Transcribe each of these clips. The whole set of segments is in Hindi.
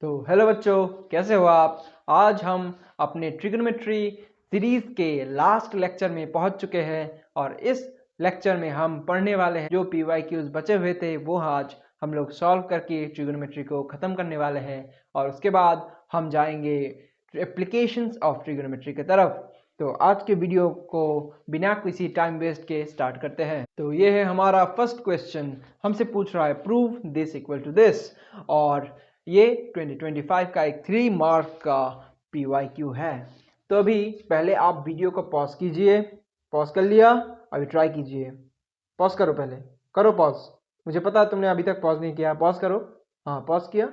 तो हेलो बच्चों, कैसे हो आप। आज हम अपने ट्रिग्नोमेट्री सीरीज के लास्ट लेक्चर में पहुंच चुके हैं और इस लेक्चर में हम पढ़ने वाले हैं जो PYQs बचे हुए थे वो आज हम लोग सॉल्व करके ट्रिग्नोमेट्री को ख़त्म करने वाले हैं और उसके बाद हम जाएंगे एप्लीकेशंस ऑफ ट्रिग्नोमेट्री की तरफ। तो आज के वीडियो को बिना किसी टाइम वेस्ट के स्टार्ट करते हैं। तो ये है हमारा फर्स्ट क्वेश्चन, हमसे पूछ रहा है prove this equal to this और ये 2025 का एक 3 मार्क का PYQ है। तो अभी पहले आप वीडियो को पॉज कीजिए। पॉज कर लिया? अभी ट्राई कीजिए। पॉज करो, पहले करो पॉज। मुझे पता है तुमने अभी तक पॉज नहीं किया, पॉज करो। हाँ, पॉज किया।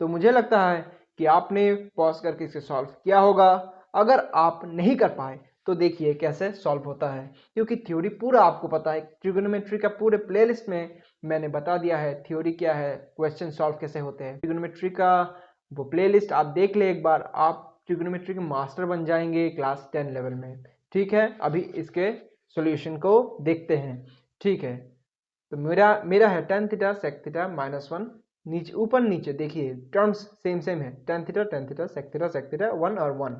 तो मुझे लगता है कि आपने पॉज करके इसे सॉल्व किया होगा। अगर आप नहीं कर पाए तो देखिए कैसे सॉल्व होता है, क्योंकि थ्योरी पूरा आपको पता है। ट्रिगोनोमेट्री का पूरे प्लेलिस्ट में मैंने बता दिया है थ्योरी क्या है, क्वेश्चन सॉल्व कैसे होते हैं। ट्रिगोनोमेट्री का वो प्लेलिस्ट आप देख ले एक बार, आप ट्रिगोनोमेट्री के मास्टर बन जाएंगे क्लास 10 लेवल में। ठीक है, अभी इसके सॉल्यूशन को देखते हैं। ठीक है, तो मेरा है tan थीटा sec थीटा -1। नीचे ऊपर नीचे देखिए टर्म्स सेम सेम है, tan थीटा sec थीटा 1 और 1।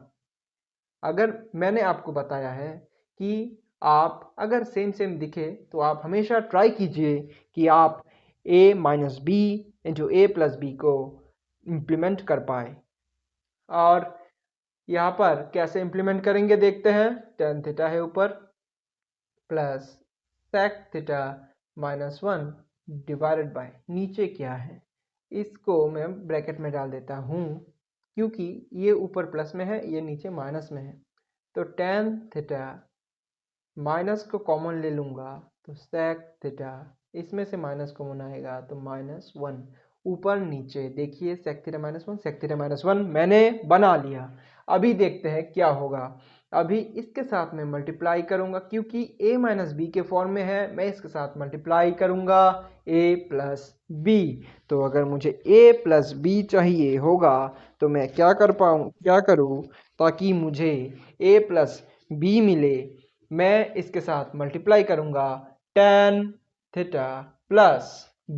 अगर मैंने आपको बताया है कि आप अगर सेम सेम दिखे तो आप हमेशा ट्राई कीजिए कि आप a minus B into A plus B को इम्प्लीमेंट कर पाए। और यहाँ पर कैसे इम्प्लीमेंट करेंगे देखते हैं। tan थीटा है ऊपर plus sec theta -1 divided by नीचे क्या है, इसको मैं ब्रैकेट में डाल देता हूँ क्योंकि ये ऊपर प्लस में है, ये नीचे माइनस में है। तो tan थीटा माइनस को कॉमन ले लूँगा तो sec थीटा, इसमें से माइनस कॉमन आएगा तो -1। ऊपर नीचे देखिए sec थीटा -1 sec थीटा -1 मैंने बना लिया। अभी देखते हैं क्या होगा। अभी इसके साथ मैं मल्टीप्लाई करूंगा क्योंकि a माइनस बी के फॉर्म में है, मैं इसके साथ मल्टीप्लाई करूंगा a प्लस बी। तो अगर मुझे a प्लस बी चाहिए होगा तो मैं क्या करूं ताकि मुझे a प्लस बी मिले। मैं इसके साथ मल्टीप्लाई करूंगा tan थीटा प्लस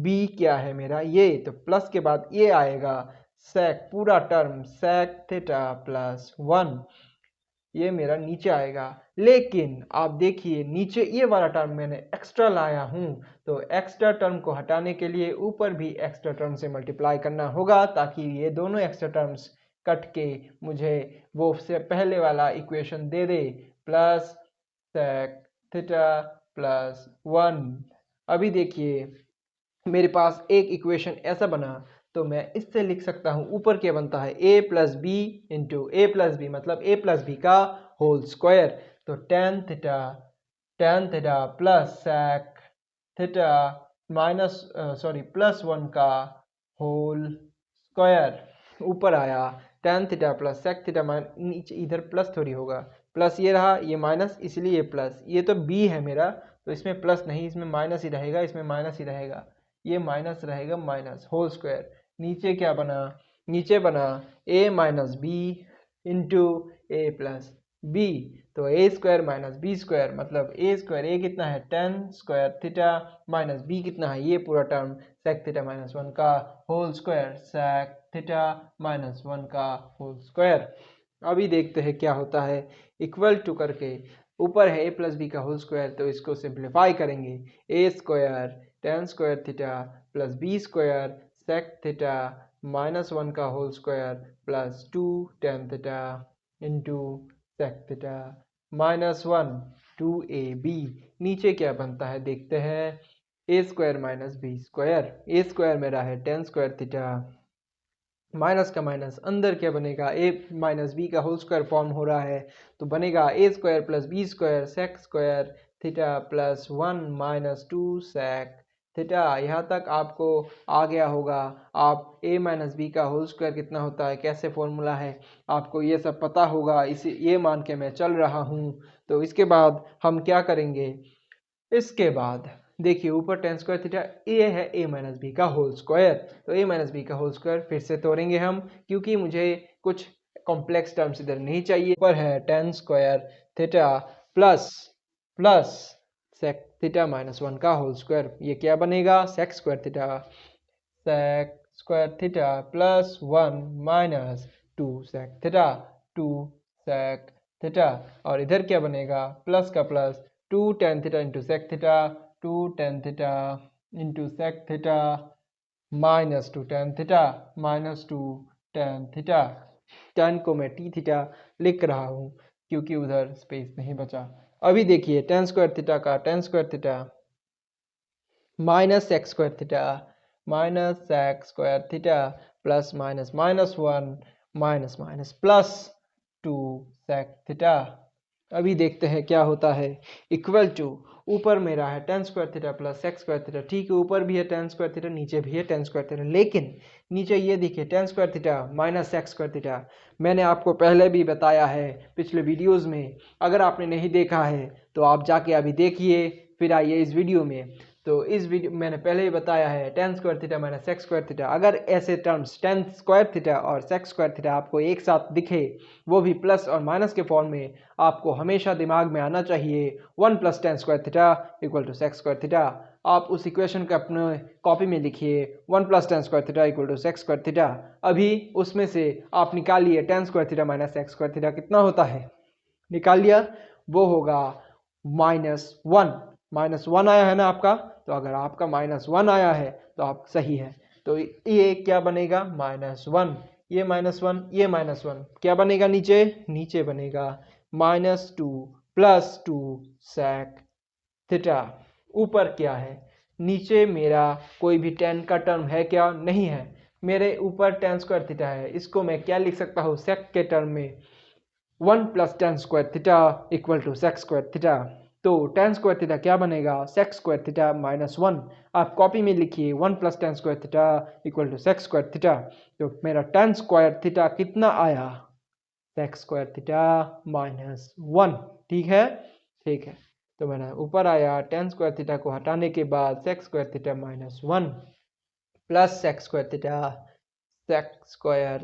b क्या है मेरा ये, तो प्लस के बाद ये आएगा sec पूरा टर्म sec थीटा प्लस 1, ये मेरा नीचे आएगा। लेकिन आप देखिए नीचे ये वाला टर्म मैंने एक्स्ट्रा लाया हूँ, तो एक्स्ट्रा टर्म को हटाने के लिए ऊपर भी एक्स्ट्रा टर्म से मल्टीप्लाई करना होगा ताकि ये दोनों एक्स्ट्रा टर्म्स कट के मुझे वो से पहले वाला इक्वेशन दे दे, प्लस sec थीटा प्लस 1। अभी देखिए मेरे पास एक इक्वेशन ऐसा बना, तो मैं इससे लिख सकता हूँ ऊपर क्या बनता है a plus B into A plus B, मतलब a प्लस बी का होल स्क्वायर। तो tan theta plus sec theta plus 1 का होल स्क्वायर ऊपर आया। tan theta plus sec theta नीचे इधर प्लस थोड़ी होगा, प्लस ये रहा, ये माइनस, इसलिए ये प्लस। ये तो b है मेरा तो इसमें प्लस नहीं, इसमें माइनस ही रहेगा, इसमें माइनस ही रहेगा, ये माइनस रहेगा, माइनस होल स्क्वायर। नीचे क्या बना, नीचे बना a minus B into A plus B. तो A square minus B square मतलब ए स्क्वायर, ए कितना है tan square theta minus B कितना है ये पूरा टर्म sec थीटा -1 का होल स्क्वायर sec थीटा -1 का होल स्क्वायर। अभी देखते हैं क्या होता है। इक्वल टू करके ऊपर है a प्लस बी का होल स्क्वायर, तो इसको सिंप्लीफाई करेंगे। A square tan square theta plus B square sec theta -1 का whole square plus 2 tan theta into sec theta -1 2ab। नीचे क्या बनता है देखते हैं। A square minus B square, A square मेरा है tan स्क्वायर थीटा, माइनस का माइनस अंदर क्या बनेगा, ए माइनस बी का होल स्क्वायर फॉर्म हो रहा है तो बनेगा A square plus B square sec square theta plus 1 minus 2 sec theta. यहाँ तक आपको आ गया होगा। आप ए माइनस बी का होल स्क्वायर कितना होता है, कैसे फॉर्मूला है, आपको ये सब पता होगा, इसे ये मान के मैं चल रहा हूँ। तो इसके बाद हम क्या करेंगे, इसके बाद देखिए ऊपर tan स्क्वायर थीटा, ये है a माइनस बी का होल स्क्वायर, तो a माइनस बी का होल स्क्वायर फिर से तोड़ेंगे हम क्योंकि मुझे कुछ कॉम्प्लेक्स टर्म्स इधर नहीं चाहिए। ऊपर है tan square theta plus plus sec theta -1 का होल स्क्वायर, ये क्या बनेगा sec square theta sec square theta plus 1 minus 2 sec theta 2 sec theta. और इधर क्या बनेगा, प्लस का plus 2 tan theta into sec theta 2 tan theta into sec theta minus 2 tan theta minus 2 tan theta. Tan को मैं टी थीटा लिख रहा हूँ क्योंकि उधर स्पेस नहीं बचा। अभी देखिए टेन स्क्वायर थीटा का tan square theta minus sec square theta minus sec square theta plus minus minus 1 minus minus plus 2 sec theta. अभी देखते हैं क्या होता है। इक्वल टू ऊपर मेरा है tan square theta plus sec square theta, ठीक है ऊपर भी है टेन स्क्वायर थीटा नीचे भी है टेन स्क्वायर थीटा, लेकिन नीचे ये देखिए tan square theta minus sec square theta. मैंने आपको पहले भी बताया है पिछले वीडियोस में, अगर आपने नहीं देखा है तो आप जाके अभी देखिए फिर आइए इस वीडियो में। तो इस वीडियो मैंने पहले ही बताया है tan square theta minus sec square theta, अगर ऐसे टर्म्स टेन स्क्वायर थीटा और सेक स्क्वायर थीटा आपको एक साथ दिखे वो भी प्लस और माइनस के फॉर्म में, आपको हमेशा दिमाग में आना चाहिए 1 plus tan square theta equal to sec square theta. आप उस इक्वेशन को अपने कॉपी में लिखिए 1 plus tan square theta equal to sec square theta. अभी उसमें से आप निकालिए tan square theta minus sec square theta कितना होता है, निकाल लिया, वो होगा -1 आया है ना आपका। तो अगर आपका -1 आया है तो आप सही है। तो ये क्या बनेगा -1, ये -1 ये -1 क्या बनेगा, नीचे बनेगा -2 प्लस 2 सेक थीटा। ऊपर क्या है, नीचे मेरा कोई भी टेन का टर्म है क्या, नहीं है। मेरे ऊपर टेन स्क्वायर थीटा है, इसको मैं क्या लिख सकता हूँ सेक के टर्म में 1 plus tan square theta equal to sec square theta. तो टेन स्क्वायर थीटा क्या बनेगा, सेक स्क्वायर थीटा -1। आप कॉपी में लिखिए 1 plus tan square theta equal to sec square theta. तो मेरा टेन स्क्वायर थीटा कितना आया, सेक स्क्वायर थीटा -1, ठीक है। ठीक है, तो मैंने ऊपर आया टेन स्क्वायर थीटा को हटाने के बाद sec square theta -1 plus sec square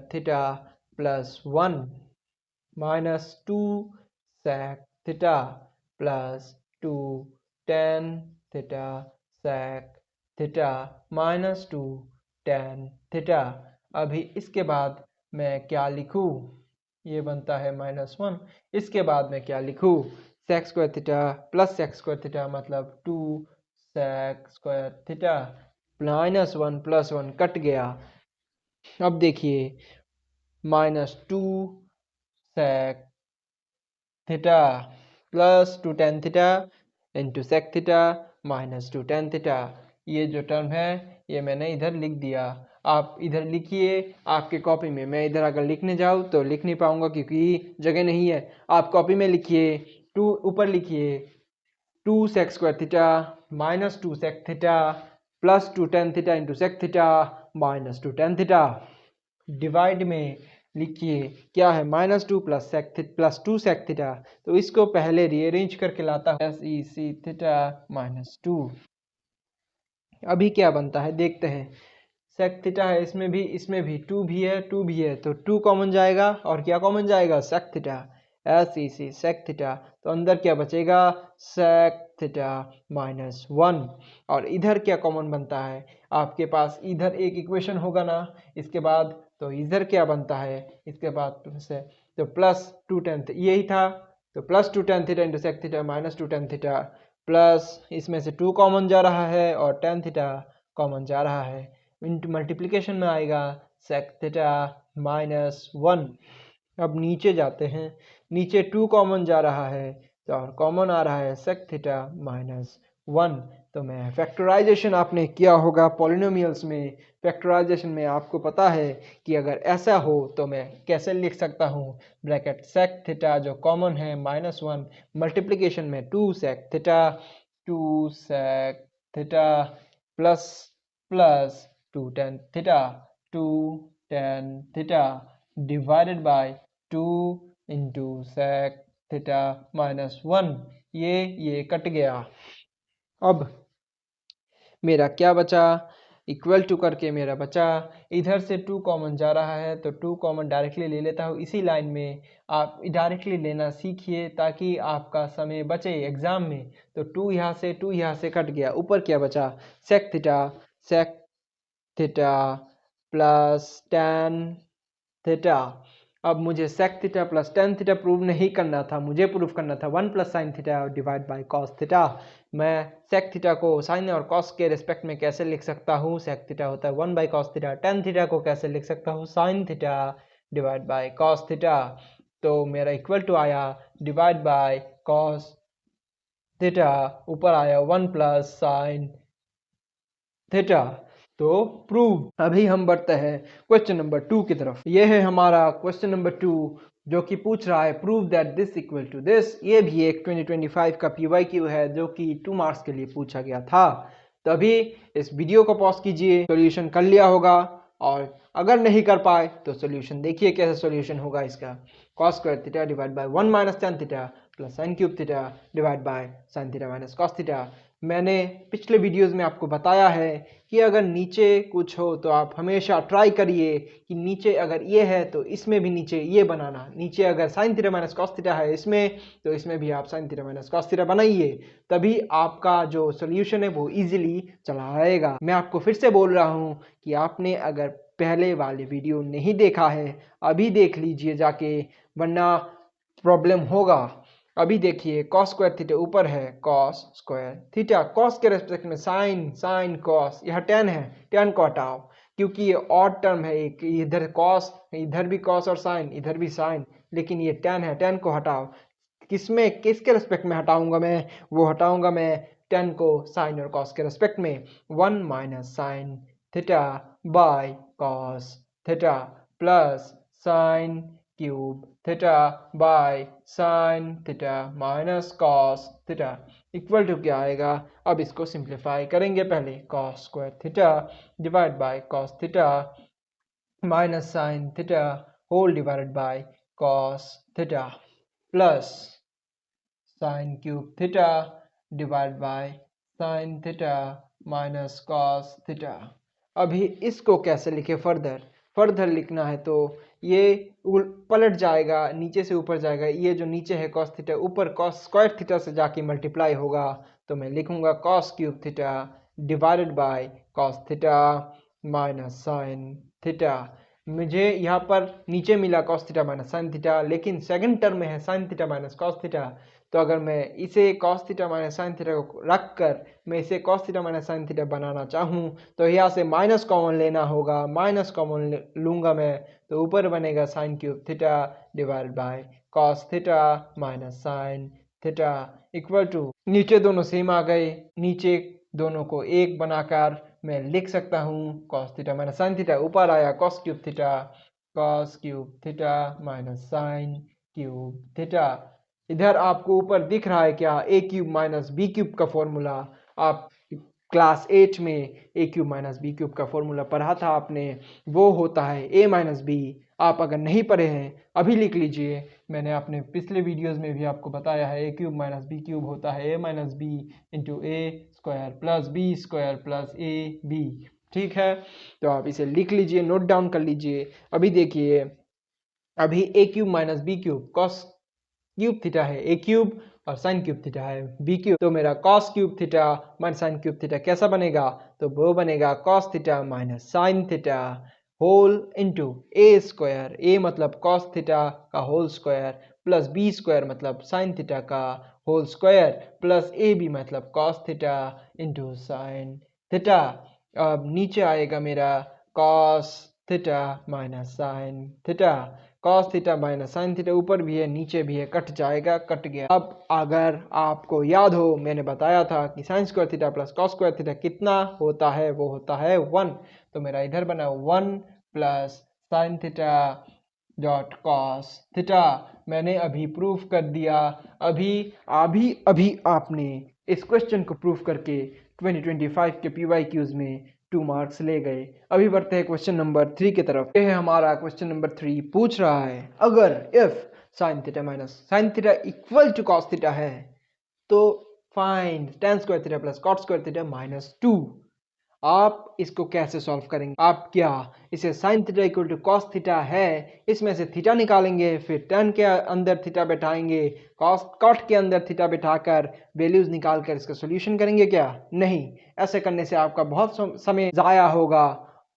theta plus 1 -2 sec theta plus 2 tan theta sec theta -2 tan theta. अभी इसके बाद मैं क्या लिखूं, ये बनता है -1। इसके बाद मैं क्या लिखूं, sec square theta plus sec square theta मतलब 2 sec square theta -1 plus 1 cut गया। अब देखिए -2 sec theta plus 2 tan theta into sec theta -2 tan theta. ये जो टर्म है ये मैंने इधर लिख दिया, आप इधर लिखिए आपके कॉपी में। मैं इधर अगर लिखने जाऊँ तो लिख नहीं पाऊंगा क्योंकि जगह नहीं है। आप कॉपी में लिखिए, टू ऊपर लिखिए 2 sec square theta -2 sec theta plus 2 tan theta into sec theta -2 tan theta. Divide में लिखिए क्या है -2 प्लस 2 सेक थीटा। तो इसको पहले रीअरेंज करके लाता हूँ sec थीटा -2। अभी क्या बनता है देखते हैं। सेक थीटा है, इसमें भी 2 भी है तो 2 कॉमन जाएगा और क्या कॉमन जाएगा, सेक थीटा सेक थीटा। तो अंदर क्या बचेगा, सेक थीटा -1। और इधर क्या कॉमन बनता है, आपके पास इधर एक इक्वेशन होगा ना इसके बाद, तो इधर क्या बनता है इसके बाद से, तो प्लस 2 tan यही था। तो plus 2 tan theta into sec theta -2 tan theta plus इसमें से 2 कॉमन जा रहा है और tan थीटा कॉमन जा रहा है, इंटू मल्टीप्लिकेशन में आएगा सेक थीटा -1। अब नीचे जाते हैं, नीचे 2 कॉमन जा रहा है तो और कॉमन आ रहा है सेक थीटा -1। तो मैं फैक्टराइजेशन आपने किया होगा पॉलिनोमियल्स में, फैक्टराइजेशन में आपको पता है कि अगर ऐसा हो तो मैं कैसे लिख सकता हूँ, ब्रैकेट सेक थीटा जो कॉमन है -1 मल्टीप्लिकेशन में 2 sec theta plus plus 2 tan theta divided by 2 into sec theta -1। ये कट गया। अब मेरा क्या बचा, इक्वल टू करके मेरा बचा, इधर से 2 कॉमन जा रहा है तो 2 कॉमन डायरेक्टली ले लेता हूँ इसी लाइन में। आप डायरेक्टली लेना सीखिए ताकि आपका समय बचे एग्जाम में। तो 2 यहाँ से कट गया, ऊपर क्या बचा sec theta plus tan theta. अब मुझे sec theta plus tan theta prove नहीं करना था, मुझे प्रूव करना था 1 plus sine theta divide by cos theta. मैं सेक थीटा को साइन और कॉस के रिस्पेक्ट में कैसे लिख सकता हूँ? सेक थीटा होता है 1 by cos theta. Tan theta को कैसे लिख सकता हूँ? Sign theta divide by cos theta. तो मेरा इक्वल टू आया डिवाइड बाय कॉस थीटा, ऊपर आया 1 प्लस साइन थीटा। तो प्रूव। अभी हम बढ़ते हैं क्वेश्चन नंबर 2 की तरफ। ये है हमारा क्वेश्चन नंबर 2, जो कि पूछ रहा है prove that this equal to this. ये भी एक 2025 का पीवाईक्यू है जो कि 2 मार्क्स के लिए पूछा गया था। तो अभी इस वीडियो को पॉज कीजिए, सॉल्यूशन कर लिया होगा, और अगर नहीं कर पाए तो सॉल्यूशन देखिए कैसे सॉल्यूशन होगा इसका। cos square theta divide by 1 minus tan theta plus sine cube theta divide by sine theta minus cos theta. मैंने पिछले वीडियोस में आपको बताया है कि अगर नीचे कुछ हो तो आप हमेशा ट्राई करिए कि नीचे अगर ये है तो इसमें भी नीचे ये बनाना। नीचे अगर sign theta minus cos theta है इसमें, तो इसमें भी आप sign theta minus cos theta बनाइए, तभी आपका जो सोल्यूशन है वो इजीली चला आएगा। मैं आपको फिर से बोल रहा हूँ कि आपने अगर पहले वाले वीडियो नहीं देखा है अभी देख लीजिए जाके, वरना प्रॉब्लम होगा। अभी देखिए कॉस स्क्वायर थीटा ऊपर है, कॉस स्क्वायर थीटा, कॉस के रेस्पेक्ट में साइन, साइन कॉस, यह टेन है, टेन को हटाओ क्योंकि ये ऑड टर्म है, एक इधर कॉस, इधर भी कॉस और साइन, इधर भी साइन, लेकिन ये टेन है, टेन को हटाओ। किसमें, किसके रेस्पेक्ट में हटाऊंगा मैं? वो हटाऊंगा मैं टेन को साइन और कॉस के रेस्पेक्ट में। 1 minus sine theta by cos theta plus sine cube theta by sine theta minus cos theta equal to क्या आएगा? अब इसको सिंप्लीफाई करेंगे। पहले cos square theta divide by cos theta minus sine theta whole divided by cos theta plus sine cube theta divide by sine theta minus cos theta. अभी इसको कैसे लिखे? फर्दर लिखना है तो ये पलट जाएगा, नीचे से ऊपर जाएगा। ये जो नीचे है कॉस थीटा, ऊपर कॉस स्क्वायर थीटा से जाके मल्टीप्लाई होगा, तो मैं लिखूंगा cos cube theta divided by cos theta minus sine theta. मुझे यहाँ पर नीचे मिला cos theta minus sine theta, लेकिन सेकंड टर्म में है sine theta minus cos theta, तो अगर मैं इसे cos theta minus sine theta को रख कर मैं इसे cos theta minus sine theta बनाना चाहूँ तो यहाँ से माइनस कॉमन लेना होगा। माइनस कॉमन लूँगा मैं, तो ऊपर बनेगा sine cube theta divide by cos theta minus sine theta equal to, नीचे दोनों सेम आ गए, नीचे दोनों को एक बनाकर मैं लिख सकता हूँ cos theta minus sine theta, ऊपर आया cos cube theta minus sine cube theta. इधर आपको ऊपर दिख रहा है क्या? ए क्यूब माइनस बी क्यूब का फॉर्मूला। आप क्लास 8 में ए क्यूब माइनस बी क्यूब का फॉर्मूला पढ़ा था आपने, वो होता है ए माइनस बी। आप अगर नहीं पढ़े हैं अभी लिख लीजिए, मैंने अपने पिछले वीडियोस में भी आपको बताया है। A cube minus B cube होता है A minus B into A square plus B square plus A B. ठीक है, तो आप इसे लिख लीजिए, नोट डाउन कर लीजिए। अभी देखिए, अभी A cube minus B cube cos cube theta है ए क्यूब, और साइन क्यूब थीटा है बी क्यूब, तो मेरा cos cube theta minus sine cube theta कैसा बनेगा? तो वो बनेगा cos theta minus sine theta whole into A square, A मतलब कॉस थीटा का whole square, plus B square मतलब साइन थीटा का whole square, plus A B मतलब cos theta into sine theta. अब नीचे आएगा मेरा cos theta minus sine theta. Cos theta minus sine theta ऊपर भी है नीचे भी है, कट जाएगा, कट गया। अब अगर आपको याद हो, मैंने बताया था कि sign square theta plus cos square theta कितना होता है? वो होता है 1। तो मेरा इधर बना 1 plus sine theta dot cos theta. मैंने अभी प्रूफ कर दिया। अभी अभी अभी आपने इस क्वेश्चन को प्रूफ करके 2025 के PYQs में 2 मार्क्स ले गए। अभी बढ़ते हैं क्वेश्चन नंबर 3 की तरफ। ये है हमारा क्वेश्चन नंबर 3, पूछ रहा है अगर if sine theta minus sine theta equal to cos theta है तो find tan square theta plus cot square theta minus 2। आप इसको कैसे सॉल्व करेंगे? आप क्या इसे sine theta equal to cos theta है, इसमें से थीटा निकालेंगे, फिर tan के अंदर थीटा बैठाएंगे, कॉट के अंदर थीटा बैठाकर वैल्यूज निकाल कर इसका सोल्यूशन करेंगे क्या? नहीं, ऐसे करने से आपका बहुत समय ज़ाया होगा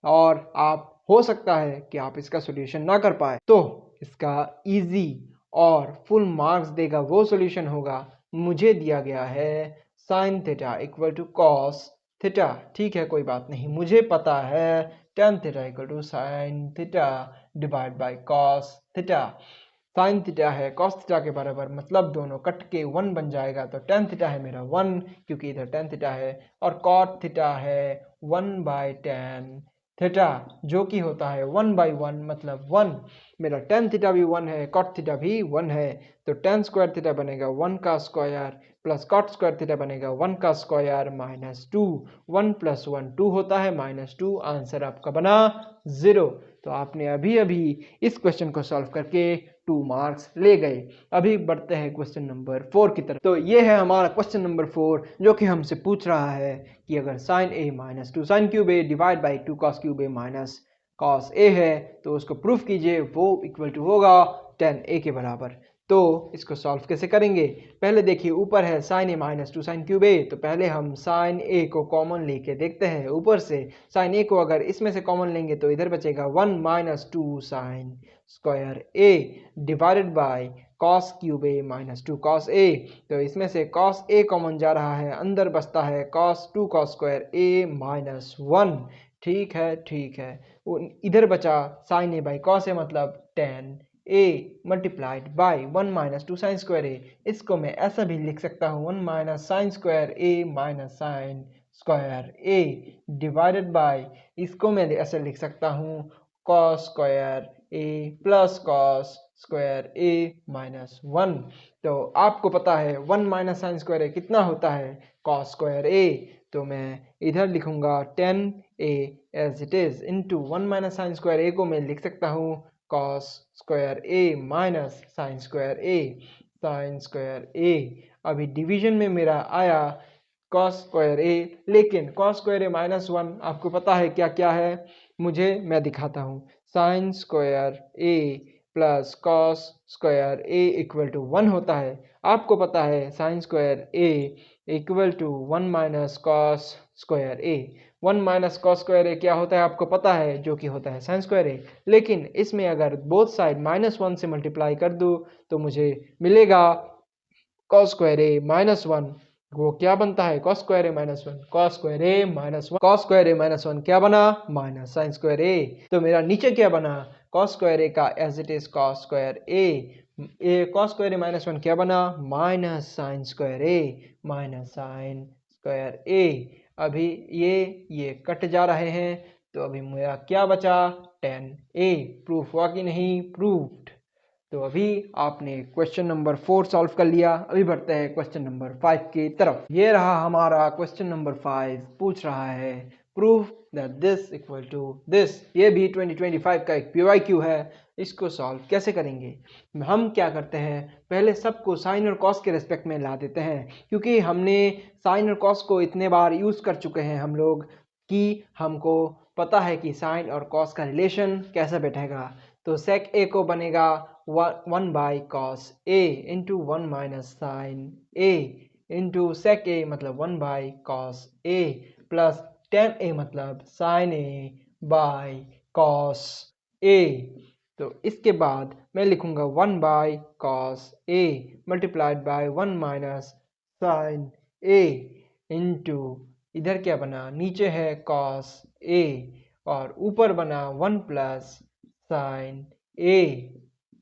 और आप हो सकता है कि आप इसका सॉल्यूशन ना कर पाए। तो इसका इजी और फुल मार्क्स देगा वो सॉल्यूशन होगा, मुझे दिया गया है sine theta equal to cos theta. ठीक है, कोई बात नहीं, मुझे पता है tan theta equal to sine theta divide by cos theta. Sine theta है कॉस थीटा के बराबर, मतलब दोनों कट के 1 बन जाएगा, तो टेन थीटा है मेरा 1 क्योंकि इधर टेन थीटा है, और कॉट थीटा है 1/tan थीटा जो कि होता है 1/1 मतलब 1। मेरा टेन थीटा भी 1 है, कॉट थीटा भी 1 है, तो टेन स्क्वायर थीटा बनेगा 1 का square plus cot square theta बनेगा 1 का स्क्वायर माइनस 2। 1 + 1 2 होता है, -2, आंसर आपका बना 0। तो आपने अभी अभी इस क्वेश्चन को सॉल्व करके 2 मार्क्स ले गए। अभी बढ़ते हैं क्वेश्चन नंबर 4 की तरफ। तो ये है हमारा क्वेश्चन नंबर 4 जो कि हमसे पूछ रहा है कि अगर sin a - 2 sin cube a divide by 2 cos cube a minus cos a है तो उसको प्रूफ कीजिए, वो इक्वल टू होगा tan a के बराबर। तो इसको सॉल्व कैसे करेंगे, पहले देखिए ऊपर है sin a - 2 sin cube a, तो पहले हम sin a को कॉमन लेके देखते हैं। ऊपर से sin a को अगर इसमें से कॉमन लेंगे तो इधर बचेगा 1 - 2 sin square a divided bye cos cube a - 2 cos a। तो इसमें से cos a कॉमन जा रहा है, अंदर बचता है cos 2 cos स्क्वायर a - 1। ठीक है, इधर बचा sin a by cos a मतलब tan a multiplied by 1 - 2 sin square a। इसको मैं ऐसा भी लिख सकता हूँ 1 - sin square a minus sin square a divided by, इसको मैं ऐसे लिख सकता हूँ cos square a plus cos square a minus 1। तो आपको पता है 1 माइनस साइन स्क्वायर a कितना होता है cos स्क्वायर a, तो मैं इधर लिखूंगा 10a as it is into 1 minus sine square a को मैं लिख सकता हूँ cos square a minus sine square a sine square a। अभी डिवीजन में मेरा आया cos स्क्वायर a, लेकिन cos स्क्वायर a माइनस 1 आपको पता है क्या क्या है, मैं दिखाता हूँ। Sine square a plus cos square a equal to 1 होता है। आपको पता है sine square a equal to 1 minus cos square a। 1 minus cos square a क्या होता है आपको पता है, जो कि होता है साइन स्क्वायर a। लेकिन इसमें अगर बोथ साइड -1 से मल्टीप्लाई कर दूँ तो मुझे मिलेगा कॉस स्क्वायर a माइनस 1, वो क्या बनता है cos square a minus 1, cos square a minus 1, cos square a minus 1 क्या बना माइनस साइन स्क्वायर a। तो मेरा नीचे क्या बना cos स्क्वायर a का as it is cos square a, cos square a minus 1 क्या बना minus sine square a minus sine square a। अभी ये कट जा रहे हैं, तो अभी मेरा क्या बचा tan a। प्रूफ हुआ कि नहीं, प्रूफ्ड। तो अभी आपने क्वेश्चन नंबर 4 सॉल्व कर लिया। अभी बढ़ते हैं क्वेश्चन नंबर 5 की तरफ। ये रहा हमारा क्वेश्चन नंबर 5, पूछ रहा है proof that this equal to this. ये भी 2025 का एक PYQ है। इसको सॉल्व कैसे करेंगे, हम क्या करते हैं पहले सबको साइन और कॉस के रेस्पेक्ट में ला देते हैं, क्योंकि हमने साइन और कॉस को इतने बार यूज़ कर चुके हैं हम लोग कि हमको पता है कि साइन और कॉस का रिलेशन कैसा बैठेगा। तो sec a को बनेगा 1 by cos a into 1 minus sine a into sec a मतलब 1 by cos a plus tan a मतलब sine a by cos a। तो इसके बाद मैं लिखूंगा 1 by cos a multiplied by 1 minus sine a into इधर क्या बना, नीचे है कॉस a और ऊपर बना 1 प्लस साइन a।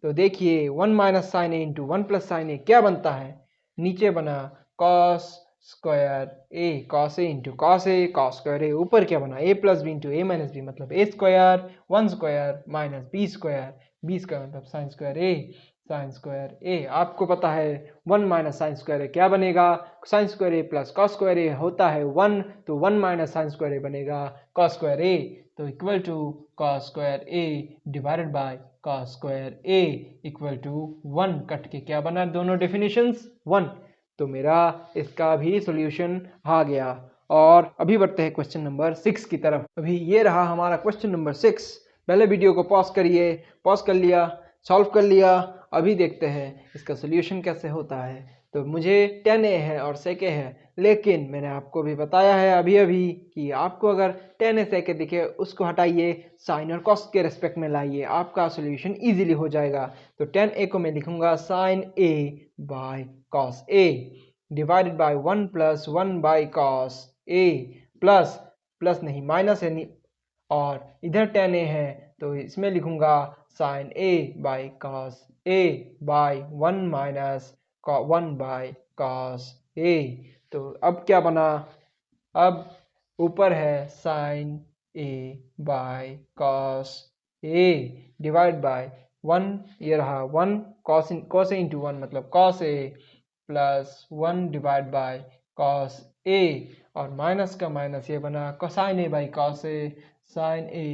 तो देखिए 1 minus sine a into 1 plus sine a क्या बनता है, नीचे बना cos square a, cos a into cos a, cos square a। ऊपर क्या बना a plus B into a minus B मतलब a square, 1 square minus b square, b square मतलब sine square a, sine square a। आपको पता है 1 माइनस साइन स्क्वायर a क्या बनेगा, sine square a plus cos square a होता है 1, तो 1 माइनस साइन स्क्वायर a बनेगा कॉस स्क्वायर a, तो equal to cos square a divided by cos square a equal to 1। Cut के क्या बना दोनों डेफिनेशंस 1। तो मेरा इसका भी सॉल्यूशन आ गया। और अभी बढ़ते हैं क्वेश्चन नंबर 6 की तरफ। अभी ये रहा हमारा क्वेश्चन नंबर 6। पहले वीडियो को पॉज करिए, पॉज कर लिया, सॉल्व कर लिया। अभी देखते हैं इसका सॉल्यूशन कैसे होता है। तो मुझे tan a है और sec a है, लेकिन मैंने आपको भी बताया है अभी अभी कि आपको अगर tan a sec a दिखे उसको हटाइए, sin और cos के रेस्पेक्ट में लाइए, आपका सोल्यूशन इजीली हो जाएगा। तो tan a को मैं लिखूंगा sin a by cos a divided by 1 plus 1 by cos a plus plus नहीं माइनस है और इधर tan a है तो इसमें लिखूंगा sin a by cos a by 1 minus 1 by cos a। तो अब क्या बना, अब ऊपर है sin a by cos a divide by 1, ये रहा 1 cos a इंटू 1 मतलब cos a plus 1 divide by cos a और माइनस का माइनस ये बना sin a by cos a, sin a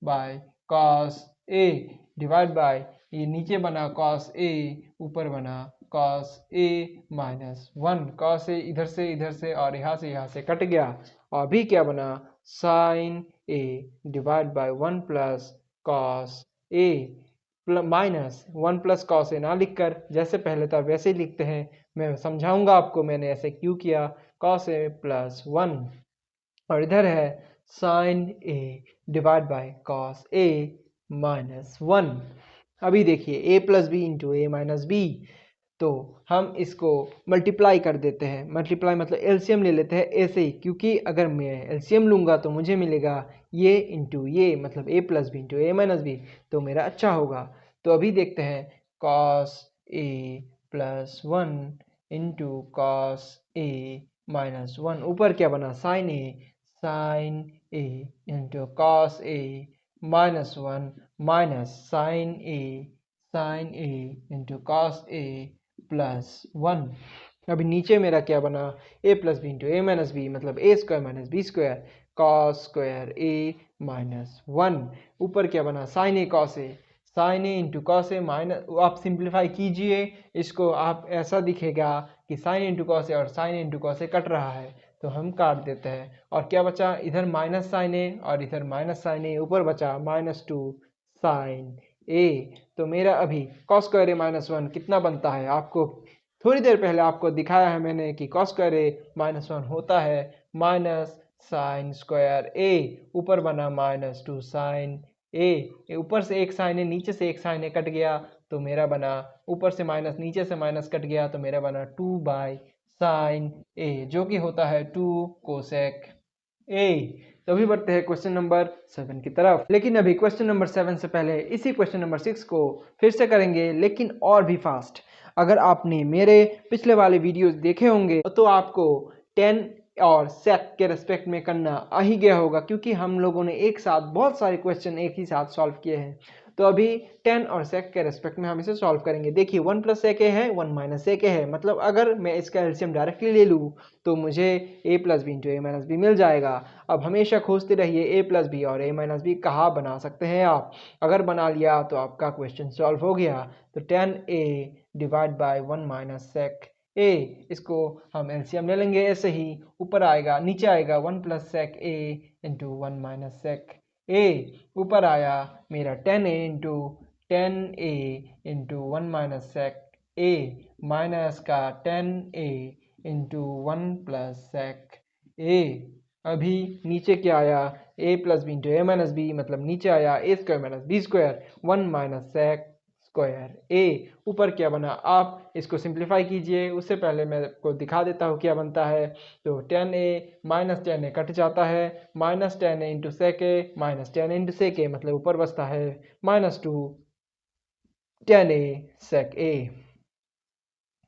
by cos a divide by ये नीचे बना cos a ऊपर बना cos a minus 1, cos a इधर से और यहाँ से कट गया और अभी क्या बना sin a divide by 1 plus cos a minus 1 plus cos a ना लिखकर जैसे पहले था वैसे ही लिखते हैं। मैं समझाऊंगा आपको मैंने ऐसे क्यों किया। cos a प्लस 1 और इधर है sin a divide by cos a minus 1। अभी देखिए a plus B into A minus B, तो हम इसको मल्टीप्लाई कर देते हैं। मल्टीप्लाई मतलब एलसीएम ले लेते हैं ऐसे ही, क्योंकि अगर मैं एलसीएम लूँगा तो मुझे मिलेगा ये इंटू ये मतलब a plus B into A minus B, तो मेरा अच्छा होगा। तो अभी देखते हैं cos a plus 1 into cos a minus 1, ऊपर क्या बना sin a into cos a minus 1 minus sin a into cos a plus 1। अभी नीचे मेरा क्या बना a plus B into A minus B मतलब a square minus B square cos square a minus 1, ऊपर क्या बना sin a into cos a minus, आप सिंप्लीफाई कीजिए इसको, आप ऐसा दिखेगा कि sin इंटू cos a और sin into cos a cut रहा है तो हम काट देते हैं और क्या बचा इधर माइनस sin a और इधर माइनस sin a, ऊपर बचा माइनस 2 sin a। तो मेरा अभी cos स्क्वायर a माइनस 1 कितना बनता है, आपको थोड़ी देर पहले आपको दिखाया है मैंने कि cos स्क्वायर a माइनस 1 होता है माइनस साइन स्क्वायर a, ऊपर बना माइनस 2 साइन a, ऊपर से एक साइन a नीचे से एक साइन a कट गया तो मेरा बना ऊपर से माइनस नीचे से माइनस कट गया तो मेरा बना 2 बाई साइन a जो कि होता है 2 कोसेक a। तो अभी बढ़ते हैं क्वेश्चन नंबर 7 की तरफ, लेकिन अभी क्वेश्चन नंबर 7 से पहले इसी क्वेश्चन नंबर 6 को फिर से करेंगे लेकिन और भी फास्ट। अगर आपने मेरे पिछले वाले वीडियोस देखे होंगे तो आपको 10 और सेक के रेस्पेक्ट में करना आ ही गया होगा, क्योंकि हम लोगों ने एक साथ बहुत सारे क्वेश्चन एक ही साथ सॉल्व किए हैं। तो अभी 10 और सेक के रेस्पेक्ट में हम इसे सॉल्व करेंगे। देखिए 1 प्लस सेक ए है 1 माइनस सेक ए है, मतलब अगर मैं इसका एलसीएम डायरेक्टली ले लूँ तो मुझे a plus B into A minus B मिल जाएगा। अब हमेशा खोजते रहिए a प्लस बी और a माइनस बी कहाँ बना सकते हैं आप, अगर बना लिया तो आपका क्वेश्चन सॉल्व हो गया। तो 10a divide by 1 minus sec a, इसको हम एलसीएम ले लेंगे ऐसे ही, ऊपर आएगा नीचे आएगा 1 plus sec a into 1 minus sec a, ऊपर आया मेरा 10a into 10a into 1 minus sec a minus का 10a into 1 plus sec a। अभी नीचे क्या आया a plus B into A minus B मतलब नीचे आया a square minus B square 1 minus sec square a, ऊपर क्या बना आप इसको सिंप्लीफाई कीजिए, उससे पहले मैं आपको दिखा देता हूँ क्या बनता है। तो 10a माइनस 10a कट जाता है, minus 10a into sec a minus 10a into sec a मतलब ऊपर बचता है minus 2 10a sec a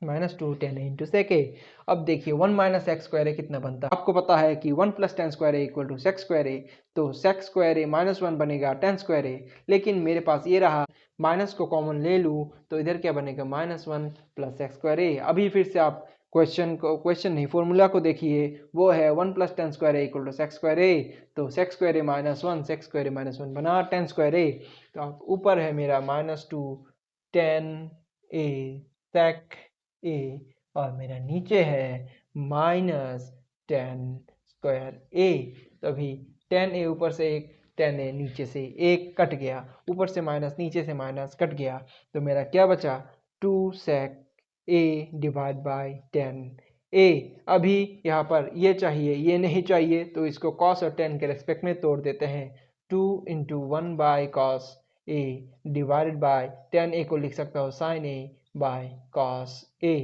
minus 2 10a into sec a। अब देखिए 1 माइनस एक्स स्क्वायर ए कितना बनता है, आपको पता है कि 1 plus 10 square A equal to sec square A, तो सेक स्क्वायर ए माइनस 1 बनेगा 10 स्क्वायर ए, लेकिन मेरे पास ये रहा माइनस को कॉमन ले लूँ तो इधर क्या बनेगा माइनस 1 प्लस सेक स्क्वायर ए। अभी फिर से आप क्वेश्चन नहीं फॉर्मूला को देखिए, वो है 1 plus 10 square A equal to sec square A, तो sec square A minus 1 sec square A minus 1 बना 10 स्क्वायर ए। तो आप ऊपर है मेरा माइनस 2 10a सेक ए और मेरा नीचे है माइनस 10 स्क्वायर ए। तो अभी 10a ऊपर से एक 10a नीचे से एक कट गया, ऊपर से माइनस नीचे से माइनस कट गया, तो मेरा क्या बचा 2 सेक ए डिवाइड बाय 10 ए। अभी यहाँ पर ये चाहिए, ये नहीं चाहिए, तो इसको कॉस और टेन के रेस्पेक्ट में तोड़ देते हैं। 2 into 1 by cos A divided by 10 A को लिख सकता हूँ sine A by cos A.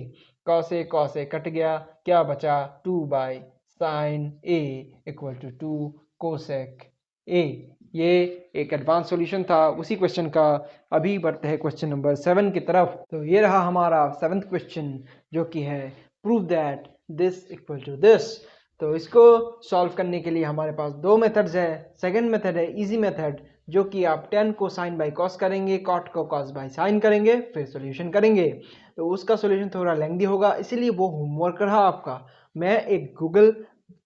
Cos A cut गया, क्या बचा 2 by sine A equal to 2 cosec A. ये एक एडवांस सॉल्यूशन था उसी क्वेश्चन का। अभी बढ़ते हैं क्वेश्चन नंबर 7 की तरफ। तो ये रहा हमारा 7th क्वेश्चन, जो कि है prove that this equal to this. तो इसको सॉल्व करने के लिए हमारे पास दो मेथड्स है। सेकंड मेथड है इजी मेथड, जो कि आप tan को साइन बाई कॉस करेंगे, कॉट को कॉस बाई साइन करेंगे, फिर सॉल्यूशन करेंगे। तो उसका सॉल्यूशन थोड़ा लेंथी होगा, इसीलिए वो होमवर्क रहा आपका। मैं एक गूगल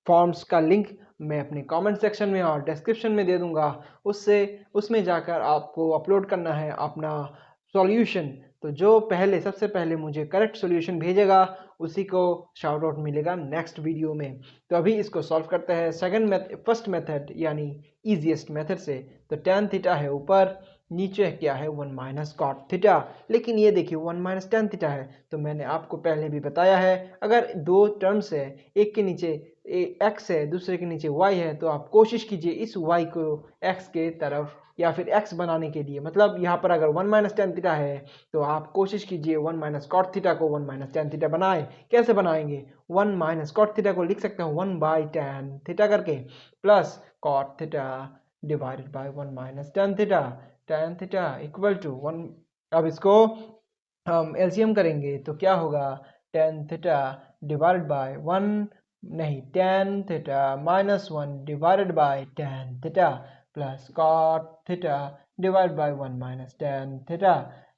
फॉर्म्स का लिंक मैं अपने कमेंट सेक्शन में और डिस्क्रिप्शन में दे दूंगा, उसमें जाकर आपको अपलोड करना है अपना सॉल्यूशन। तो जो सबसे पहले मुझे करेक्ट सॉल्यूशन भेजेगा, उसी को शाउट आउट मिलेगा नेक्स्ट वीडियो में। तो अभी इसको सॉल्व करते हैं फर्स्ट मेथड यानी इजीएस्ट मेथड से। तो tan थीटा है ऊपर, नीचे क्या है 1 माइनस कॉट थीटा। लेकिन ये देखिए 1 माइनस tan थीटा है, तो मैंने आपको पहले भी बताया है, अगर दो टर्म्स है, एक के नीचे x है, दूसरे के नीचे y है, तो आप कोशिश कीजिए इस y को x के तरफ या फिर x बनाने के लिए, मतलब यहाँ पर अगर 1 माइनस tan थीटा है, तो आप कोशिश कीजिए 1 माइनस कॉट थीटा को 1 माइनस tan थीटा बनाए। कैसे बनाएंगे? 1 माइनस कॉट थीटा को लिख सकते हैं 1 बाई tan थीटा करके, plus cot theta divided by 1 minus tan theta equal to 1। अब इसको हम एलसीएम करेंगे तो क्या होगा, tan थीटा डिवाइडेड बाय 1 नहीं tan theta minus 1 divided by tan theta plus cot theta divide by 1 minus tan theta.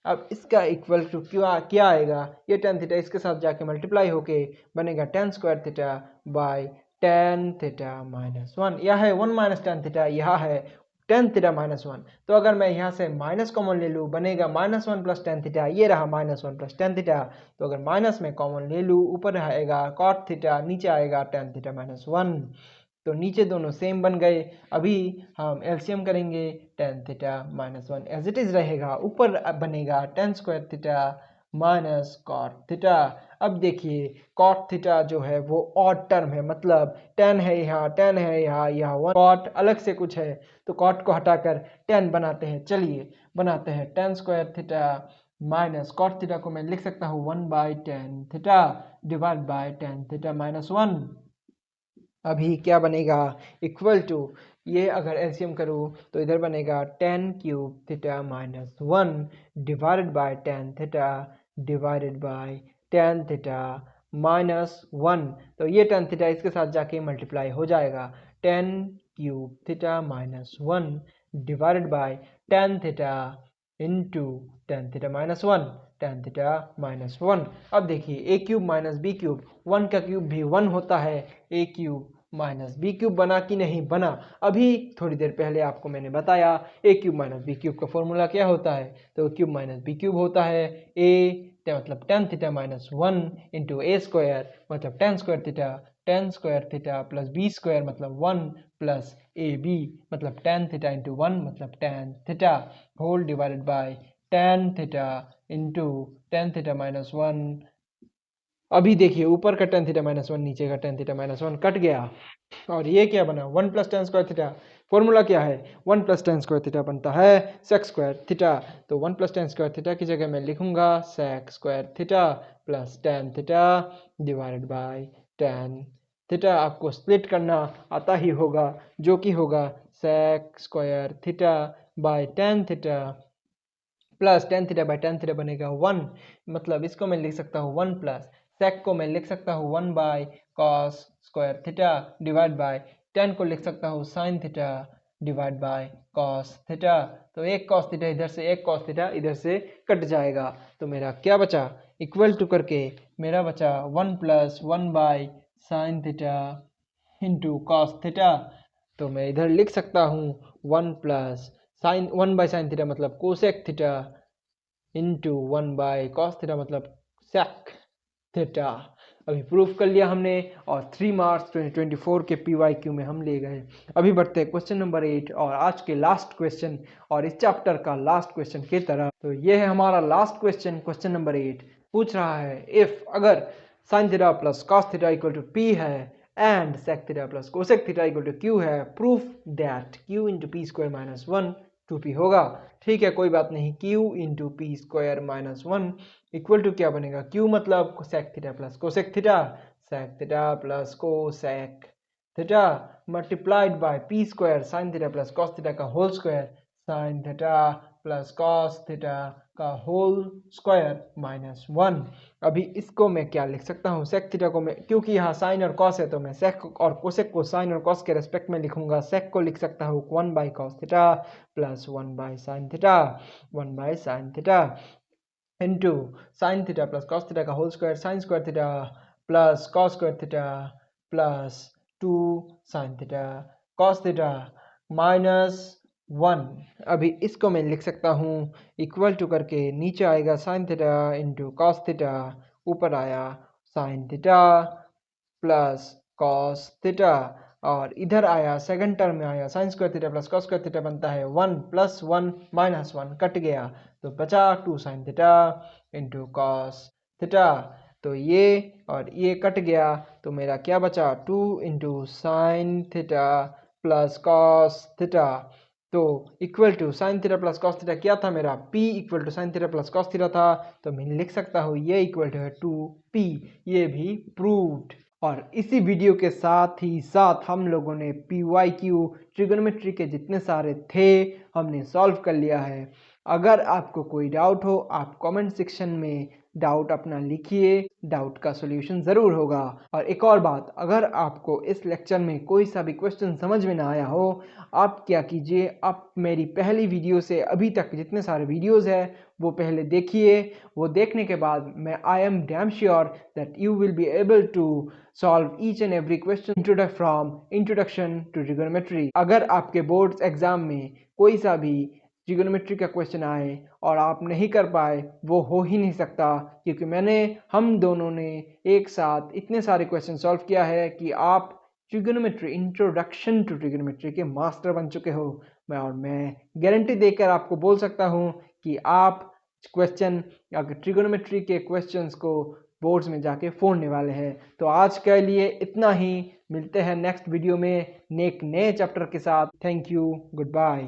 अब इसका इक्वल टू क्या आएगा, ये tan थीटा इसके साथ जाके मल्टीप्लाई होके बनेगा tan square theta by tan theta minus 1। यह है 1 माइनस tan थीटा, यह है tan थीटा माइनस 1। तो अगर मैं यहाँ से माइनस कॉमन ले लूँ, बनेगा माइनस 1 प्लस tan थीटा। ये रहा माइनस 1 प्लस tan थीटा। तो अगर माइनस में कॉमन ले लूँ, ऊपर आएगा cot थीटा, नीचे आएगा tan थीटा माइनस 1। तो नीचे दोनों सेम बन गए। अभी हम एलसीएम करेंगे, tan theta minus 1 as it is रहेगा, ऊपर बनेगा tan square theta minus cot theta. अब देखिए cot थीटा जो है वो ऑड टर्म है, मतलब tan है यहाँ यहाँ cot अलग से कुछ है, तो cot को हटाकर tan बनाते हैं। चलिए बनाते हैं tan square theta minus cot theta को मैं लिख सकता हूँ 1 by tan theta divide by tan theta minus 1। अभी क्या बनेगा, इक्वल टू, ये अगर एलसीएम करूँ तो इधर बनेगा tan cube theta minus 1 divided by tan theta divided by tan theta minus 1। तो ये tan थीटा इसके साथ जाके मल्टीप्लाई हो जाएगा, tan cube theta minus 1 divided by tan theta into tan theta minus 1, tan theta minus 1। अब देखिए ए क्यूब माइनस बी क्यूब, 1 का क्यूब भी 1 होता है, A cube minus B cube बना कि नहीं बना। अभी थोड़ी देर पहले आपको मैंने बताया ए क्यूब माइनस बी क्यूब का फॉर्मूला क्या होता है, तो क्यूब माइनस बी क्यूब होता है ए मतलब tan theta minus 1 into A square मतलब tan square theta plus B square मतलब 1 प्लस ए बी मतलब tan थीटा इंटू 1 मतलब tan theta whole divided by tan theta into tan theta minus 1। अभी देखिए ऊपर का tan थीटा माइनस 1, नीचे का tan थीटा माइनस 1 कट गया, और ये क्या बना 1 plus tan square theta. Formula क्या है, 1 प्लस tan स्क्वायर थीटा बनता है sec स्क्वायर थीटा। तो 1 प्लस tan स्क्वायर थीटा की जगह मैं लिखूंगा sec square theta plus tan theta divided by tan theta. आपको स्प्लिट करना आता ही होगा, जो कि होगा sec square theta by tan theta plus tan theta by tan theta बनेगा 1, मतलब इसको मैं लिख सकता हूँ 1 प्लस sec को मैं लिख सकता हूँ 1 by cos square theta divide by tan को लिख सकता हूँ sin theta divide by cos theta. तो एक cos थीटा इधर से, एक cos थीटा इधर से कट जाएगा, तो मेरा क्या बचा, इक्वल टू करके मेरा बचा 1 plus 1 by sin theta into cos theta. तो मैं इधर लिख सकता हूँ 1 plus sine 1 by sine theta मतलब cosec theta into 1 by cos theta मतलब सेक थीटा। अभी प्रूफ कर लिया हमने और 3 मार्च 2024 के PYQ में हम ले गए। अभी बढ़ते हैं क्वेश्चन नंबर 8 और आज के लास्ट क्वेश्चन और इस चैप्टर का लास्ट क्वेश्चन की तरफ। तो ये है हमारा लास्ट क्वेश्चन, क्वेश्चन नंबर 8 पूछ रहा है इफ अगर sin theta plus cos theta equal to P है and sec theta plus cosec theta equal to Q है, proof that Q into P square minus 1 2P होगा। ठीक है, कोई बात नहीं। Q into P square minus 1 equal to क्या बनेगा, Q मतलब sec theta plus cosec theta, sec theta plus cosec theta multiplied by P square sin theta plus cos theta का whole square sin theta plus cos theta का होल स्क्वायर माइनस 1। अभी इसको मैं क्या लिख सकता हूँ, sec थीटा को मैं, क्योंकि यहाँ sin और cos है तो मैं sec और cosec को sin और cos के रेस्पेक्ट में लिखूंगा। sec को लिख सकता हूँ 1 by cos theta plus 1 by sin theta 1 by sin theta into sine theta plus cos theta का whole square sine square theta plus cos square theta plus 2 sine theta cos theta minus 1। अभी इसको मैं लिख सकता हूँ इक्वल टू करके, नीचे आएगा sine theta into cos theta, ऊपर आया sign theta plus cos theta और इधर आया सेकंड टर्म में आया sign square theta plus cos square theta बनता है 1 प्लस 1 माइनस 1 कट गया तो बचा 2 sine theta into cos theta. तो ये और ये कट गया तो मेरा क्या बचा 2 into sine theta plus cos theta. तो equal to sine theta plus cos theta क्या था मेरा, P equal to sine theta plus cos theta था। तो मैं लिख सकता हूँ ये इक्वल टू है 2P। ये भी प्रूव्ड। और इसी वीडियो के साथ ही साथ हम लोगों ने PYQ ट्रिगोनोमेट्री के जितने सारे थे हमने सॉल्व कर लिया है। अगर आपको कोई डाउट हो आप कमेंट सेक्शन में डाउट अपना लिखिए, डाउट का सॉल्यूशन ज़रूर होगा। और एक और बात, अगर आपको इस लेक्चर में कोई सा भी क्वेश्चन समझ में ना आया हो, आप क्या कीजिए, आप मेरी पहली वीडियो से अभी तक जितने सारे वीडियोस है वो पहले देखिए। वो देखने के बाद मैं I am damn sure that you will be able to solve each and every question from introduction to trigonometry. अगर आपके बोर्ड्स एग्जाम में कोई सा भी ट्रिगोनोमेट्री का क्वेश्चन आए और आप नहीं कर पाए, वो हो ही नहीं सकता, क्योंकि हम दोनों ने एक साथ इतने सारे क्वेश्चन सॉल्व किया है कि आप ट्रिगोनोमेट्री इंट्रोडक्शन टू ट्रिगोनोमेट्री के मास्टर बन चुके हो। मैं गारंटी देकर आपको बोल सकता हूँ कि आप क्वेश्चन अगर ट्रिगोनोमेट्री के क्वेश्चंस को बोर्ड्स में जाके फोड़ने वाले हैं। तो आज के लिए इतना ही, मिलते हैं नेक्स्ट वीडियो में एक नए चैप्टर के साथ। Thank you, good bye.